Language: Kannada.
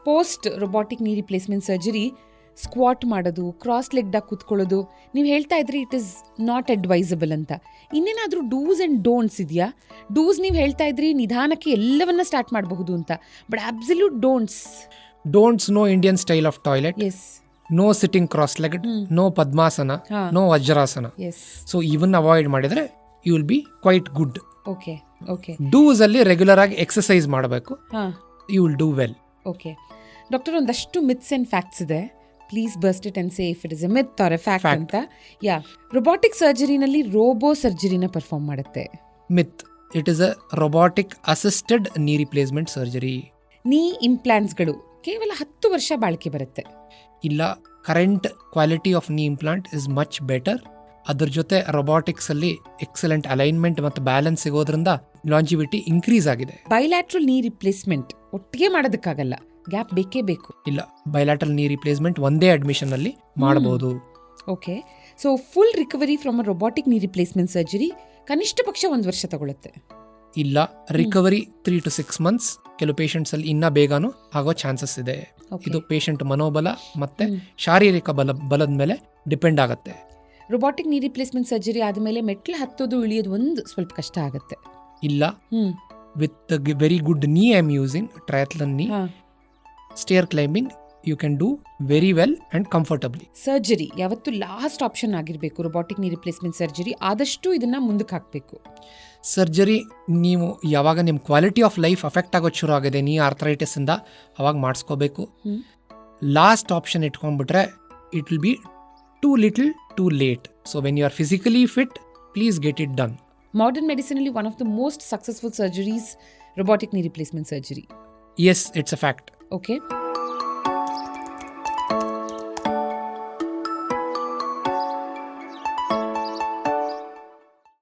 Post robotic knee replacement surgery squat ಮಾಡೋದು, ಕ್ರಾಸ್ ಲೆಗ್ಡಾಗಿ ಕೂತ್ಕೊಳ್ಳೋದು, ನೀವು ಹೇಳ್ತಾ ಇದ್ರಿ ಇಟ್ ಇಸ್ ನಾಟ್ ಅಡ್ವೈಸಬಲ್ ಅಂತ. ಇನ್ನೇನಾದರೂ ಡೂಸ್ ಆ್ಯಂಡ್ ಡೋಂಟ್ಸ್ ಇದೆಯಾ? ಡೂಸ್ ನೀವು ಹೇಳ್ತಾ ಇದ್ರಿ ನಿಧಾನಕ್ಕೆ ಎಲ್ಲವನ್ನ ಸ್ಟಾರ್ಟ್ ಮಾಡಬಹುದು ಅಂತ, but absolute don'ts no Indian style of toilet, yes, no sitting cross legged, no padmasana, no vajrasana. Yes, so ಇವನ್ನ ಅವಾಯ್ಡ್ ಮಾಡಿದ್ರೆ you will be quite good. Okay okay. Dos ಅಲ್ಲಿ ರೆಗ್ಯುಲರ್ ಆಗಿ ಎಕ್ಸಸೈಸ್ ಮಾಡಬೇಕು, ಹಾಂ, you will do well. Okay doctor, ಒಂದಷ್ಟು ಮಿತ್ಸ್ ಆ್ಯಂಡ್ ಫ್ಯಾಕ್ಟ್ಸ್ ಇದೆ. Please burst it and say if it is a myth or a fact ಅಂತ. ಯಾ, ರೊಬಾಟಿಕ್ ಸರ್ಜರಿನಲ್ಲಿ ರೋಬೋ ಸರ್ಜರಿನ ಪರ್ಫಾರ್ಮ್ ಮಾಡುತ್ತೆ. Myth, it is a robotic assisted knee replacement surgery. Knee ಇಂಪ್ಲಾಂಟ್ಸ್ಗಳು ಕೇವಲ 10 ವರ್ಷ ಬಾಳಿಕೆ ಬರುತ್ತೆ. ಇಲ್ಲ, current quality of knee implant is much better. ಅದ್ರ ಜೊತೆ ರೊಬಾಟಿಕ್ಸ್ ಅಲ್ಲಿ ಎಕ್ಸಲೆಂಟ್ ಅಲೈನ್ಮೆಂಟ್ ಮತ್ತು ಬ್ಯಾಲೆನ್ಸ್ ಸಿಗೋದ್ರಿಂದ ಲಾಂಜಿವಿಟಿ ಇನ್ಕ್ರೀಸ್ ಆಗಿದೆ. ಬೈಲ್ಯಾಟ್ರಲ್ ನೀ ರಿಪ್ಲೇಸ್ಮೆಂಟ್ ಒಟ್ಟಿಗೆ ಮಾಡೋದಕ್ಕಾಗಲ್ಲ, ಗ್ಯಾಪ್ ಬೇಕೇ ಬೇಕು. ಇಲ್ಲ, ಬೈಲ್ಯಾಟ್ರಲ್ ನೀ ರಿಪ್ಲೇಸ್ಮೆಂಟ್ ಒಂದೇ ಅಡ್ಮಿಷನ್ ಅಲ್ಲಿ ಮಾಡಬಹುದು. Okay, so full recovery from a robotic knee replacement surgery ಕನಿಷ್ಠ ಪಕ್ಷ 1 ವರ್ಷ ತಗೊಳುತ್ತೆ. ಇಲ್ಲ, ರಿಕವರಿ 3 to 6 months. ಕೆಲವು ಪೇಷಂಟ್ಸ್ ಅಲ್ಲಿ ಇನ್ನ ಬೇಗನೂ ಆಗೋ ಚಾನ್ಸಸ್ ಇದೆ. ಇದು ಪೇಷಂಟ್ ಮನೋಬಲ ಮತ್ತೆ ಶಾರೀರಿಕ ಬಲದ ಮೇಲೆ ಡಿಪೆಂಡ್ ಆಗುತ್ತೆ. ರೊಬಾಟಿಕ್ ನೀ ರಿಪ್ಲೇಸ್ಮೆಂಟ್ ಸರ್ಜರಿ ಆದಮೇಲೆ ಮೆಟ್ಲು ಹತ್ತೋದು ಇಳಿಯೋದು ಒಂದು ಸ್ವಲ್ಪ ಕಷ್ಟ ಆಗುತ್ತೆ. ಇಲ್ಲ, with very good knee I am using triathlon knee, stair climbing you can do very well and comfortably. Surgery ಯಾವತ್ತು ಲಾಸ್ಟ್ ಆಪ್ಷನ್ ಆಗಿರಬೇಕು. ರೊಬಾಟಿಕ್ ನೀ ರಿಪ್ಲೇಸ್ಮೆಂಟ್ ಸರ್ಜರಿ ಆದಷ್ಟು ಇದನ್ನ ಮುಂದಕ್ಕೆ ಹಾಕಬೇಕು. ಸರ್ಜರಿ ನೀವು ಯಾವಾಗ ನಿಮ್ಮ ಕ್ವಾಲಿಟಿ ಆಫ್ ಲೈಫ್ ಅಫೆಕ್ಟ್ ಆಗೋದು ಶುರು ಆಗಿದೆ, ನೀ ಆರ್ಥರೈಟಿಸ್ ಇಂದ, ಅವಾಗ ಮಾಡಿಸ್ಕೋಬೇಕು. ಲಾಸ್ಟ್ ಆಪ್ಷನ್ ಇಟ್ಕೊಂಡ್ಬಿಟ್ರೆ it will be too little too late. So when you are physically fit, please get it done. Modern medicine ಅಲ್ಲಿ one of the most successful surgeries robotic knee replacement surgery. Yes, it's a fact. Okay.